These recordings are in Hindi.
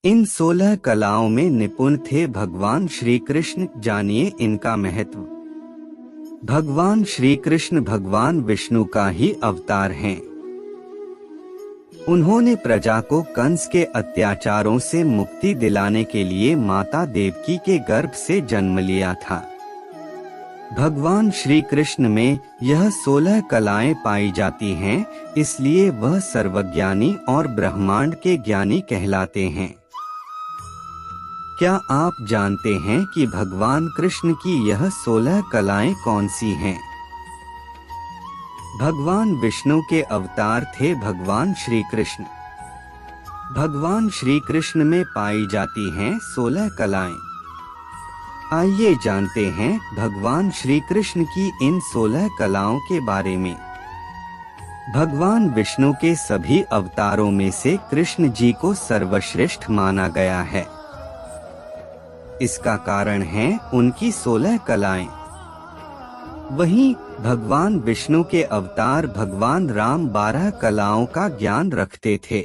इन 16 कलाओं में निपुण थे भगवान श्री कृष्ण। जानिए इनका महत्व। भगवान श्री कृष्ण भगवान विष्णु का ही अवतार हैं। उन्होंने प्रजा को कंस के अत्याचारों से मुक्ति दिलाने के लिए माता देवकी के गर्भ से जन्म लिया था। भगवान श्री कृष्ण में यह 16 कलाएं पाई जाती हैं, इसलिए वह सर्वज्ञानी और ब्रह्मांड के ज्ञानी कहलाते हैं। क्या आप जानते हैं कि भगवान कृष्ण की यह 16 कलाएं कौन सी हैं? भगवान विष्णु के अवतार थे भगवान श्री कृष्ण। भगवान श्री कृष्ण में पाई जाती हैं 16 कलाएं। आइए जानते हैं भगवान श्री कृष्ण की इन 16 कलाओं के बारे में। भगवान विष्णु के सभी अवतारों में से कृष्ण जी को सर्वश्रेष्ठ माना गया है। इसका कारण है उनकी 16 कलाएं। वहीं भगवान विष्णु के अवतार भगवान राम 12 कलाओं का ज्ञान रखते थे।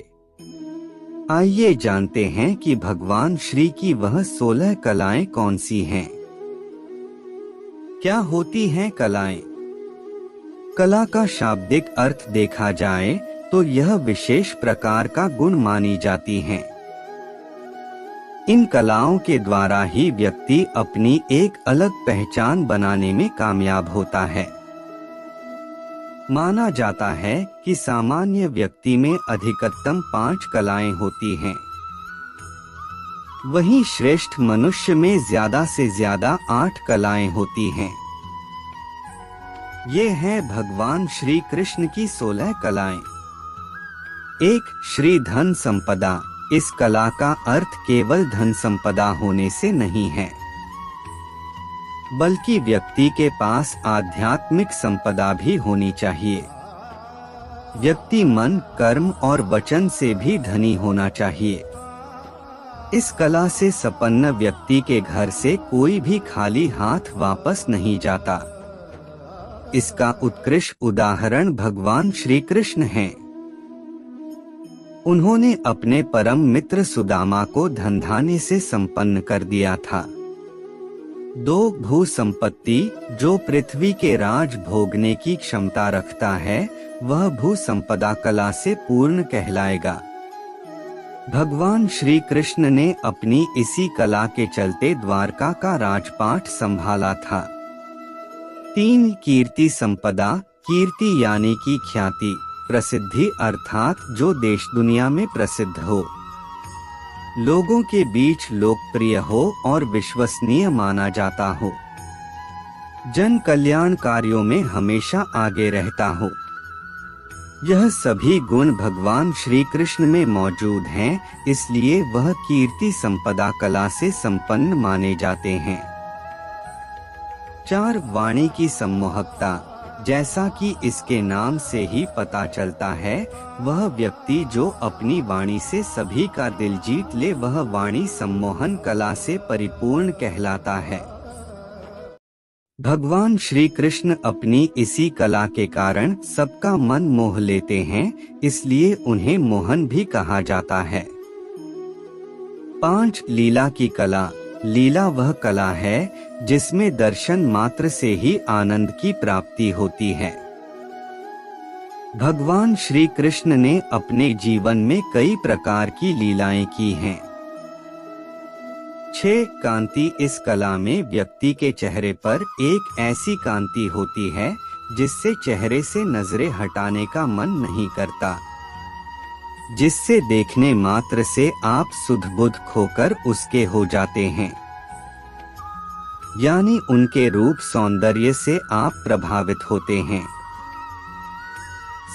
आइए जानते हैं कि भगवान श्री की वह 16 कलाएं कौन सी हैं। क्या होती हैं कलाएं? कला का शाब्दिक अर्थ देखा जाए तो यह विशेष प्रकार का गुण मानी जाती हैं। इन कलाओं के द्वारा ही व्यक्ति अपनी एक अलग पहचान बनाने में कामयाब होता है। माना जाता है कि सामान्य व्यक्ति में अधिकतम 5 कलाएं होती हैं। वहीं श्रेष्ठ मनुष्य में ज्यादा से ज्यादा 8 कलाएं होती हैं। ये हैं भगवान श्री कृष्ण की 16 कलाएं। 1. श्री धन संपदा। इस कला का अर्थ केवल धन संपदा होने से नहीं है, बल्कि व्यक्ति के पास आध्यात्मिक संपदा भी होनी चाहिए। व्यक्ति मन, कर्म और वचन से भी धनी होना चाहिए। इस कला से संपन्न व्यक्ति के घर से कोई भी खाली हाथ वापस नहीं जाता। इसका उत्कृष्ट उदाहरण भगवान श्री कृष्ण हैं। उन्होंने अपने परम मित्र सुदामा को धनधान्य से संपन्न कर दिया था। 2. भू संपत्ति। जो पृथ्वी के राज भोगने की क्षमता रखता है वह भू संपदा कला से पूर्ण कहलाएगा। भगवान श्री कृष्ण ने अपनी इसी कला के चलते द्वारका का राजपाट संभाला था। 3. कीर्ति संपदा। कीर्ति यानी कि ख्याति, प्रसिद्धि अर्थात जो देश दुनिया में प्रसिद्ध हो, लोगों के बीच लोकप्रिय हो और विश्वसनीय माना जाता हो, जन कल्याण कार्यों में हमेशा आगे रहता हो। यह सभी गुण भगवान श्री कृष्ण में मौजूद हैं, इसलिए वह कीर्ति संपदा कला से संपन्न माने जाते हैं। 4. वाणी की सम्मोहकता। जैसा कि इसके नाम से ही पता चलता है, वह व्यक्ति जो अपनी वाणी से सभी का दिल जीत ले वह वाणी सम्मोहन कला से परिपूर्ण कहलाता है। भगवान श्री कृष्ण अपनी इसी कला के कारण सबका मन मोह लेते हैं, इसलिए उन्हें मोहन भी कहा जाता है। 5. लीला की कला। लीला वह कला है जिसमें दर्शन मात्र से ही आनंद की प्राप्ति होती है। भगवान श्री कृष्ण ने अपने जीवन में कई प्रकार की लीलाएं की हैं। 6. कांति। इस कला में व्यक्ति के चेहरे पर एक ऐसी कांति होती है जिससे चेहरे से नजरें हटाने का मन नहीं करता, जिससे देखने मात्र से आप सुध-बुध खोकर उसके हो जाते हैं, यानी उनके रूप सौंदर्य से आप प्रभावित होते हैं।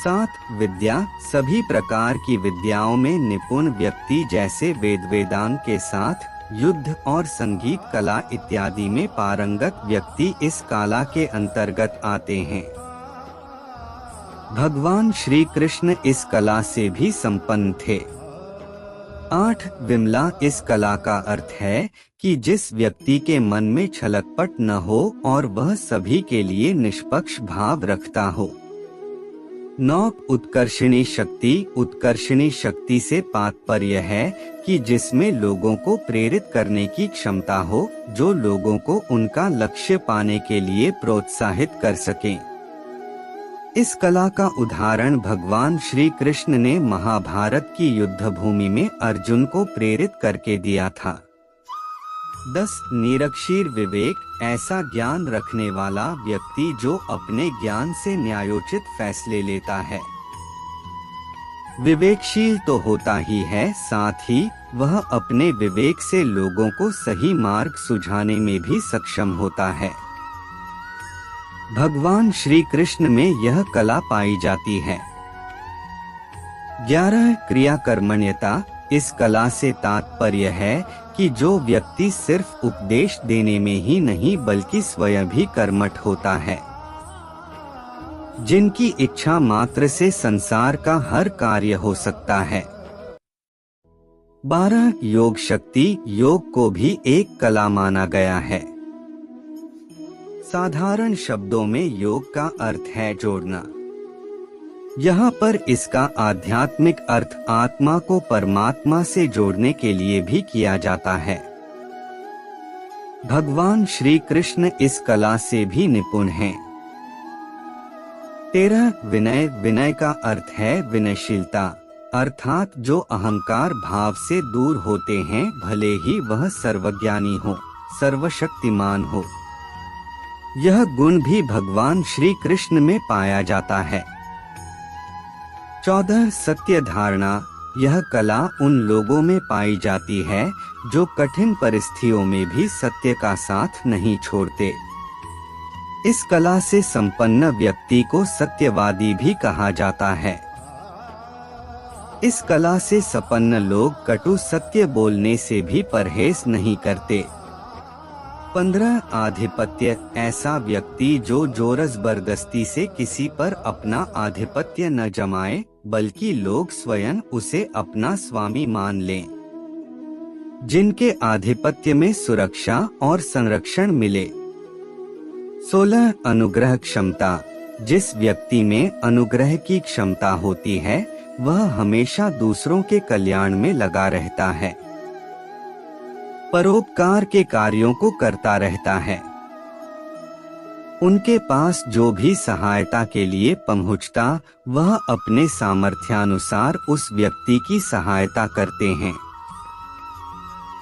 7. विद्या। सभी प्रकार की विद्याओं में निपुण व्यक्ति जैसे वेदांत के साथ युद्ध और संगीत कला इत्यादि में पारंगत व्यक्ति इस कला के अंतर्गत आते हैं। भगवान श्री कृष्ण इस कला से भी संपन्न थे। 8. विमला। इस कला का अर्थ है कि जिस व्यक्ति के मन में छलकपट न हो और वह सभी के लिए निष्पक्ष भाव रखता हो। नौक उत्कर्षणी शक्ति से तात्पर्य है कि जिसमें लोगों को प्रेरित करने की क्षमता हो, जो लोगों को उनका लक्ष्य पाने के लिए प्रोत्साहित कर सके। इस कला का उदाहरण भगवान श्री कृष्ण ने महाभारत की युद्ध भूमि में अर्जुन को प्रेरित करके दिया था। 10 निरक्षीर विवेक, ऐसा ज्ञान रखने वाला व्यक्ति जो अपने ज्ञान से न्यायोचित फैसले लेता है। विवेकशील तो होता ही है, साथ ही वह अपने विवेक से लोगों को सही मार्ग सुझाने में भी सक्षम होता है। भगवान श्री कृष्ण में यह कला पाई जाती है। 11 क्रियाकर्मण्यता, इस कला से तात्पर्य है कि जो व्यक्ति सिर्फ उपदेश देने में ही नहीं बल्कि स्वयं भी कर्मठ होता है, जिनकी इच्छा मात्र से संसार का हर कार्य हो सकता है। 12 योग शक्ति, योग को भी एक कला माना गया है। साधारण शब्दों में योग का अर्थ है जोड़ना। यहाँ पर इसका आध्यात्मिक अर्थ आत्मा को परमात्मा से जोड़ने के लिए भी किया जाता है। भगवान श्री कृष्ण इस कला से भी निपुण हैं। 13 विनय, विनय का अर्थ है विनयशीलता, अर्थात जो अहंकार भाव से दूर होते हैं, भले ही वह सर्वज्ञानी हो, सर्वशक्तिमान हो। यह गुण भी भगवान श्री कृष्ण में पाया जाता है। 14 सत्य धारणा, यह कला उन लोगों में पाई जाती है जो कठिन परिस्थितियों में भी सत्य का साथ नहीं छोड़ते। इस कला से संपन्न व्यक्ति को सत्यवादी भी कहा जाता है। इस कला से संपन्न लोग कटु सत्य बोलने से भी परहेज नहीं करते। 15 आधिपत्य, ऐसा व्यक्ति जो जोर जबरदस्ती से किसी पर अपना आधिपत्य न जमाए बल्कि लोग स्वयं उसे अपना स्वामी मान लें, जिनके आधिपत्य में सुरक्षा और संरक्षण मिले। 16 अनुग्रह क्षमता, जिस व्यक्ति में अनुग्रह की क्षमता होती है वह हमेशा दूसरों के कल्याण में लगा रहता है, परोपकार के कार्यों को करता रहता है। उनके पास जो भी सहायता के लिए पहुंचता, वह अपने सामर्थ्यानुसार उस व्यक्ति की सहायता करते हैं।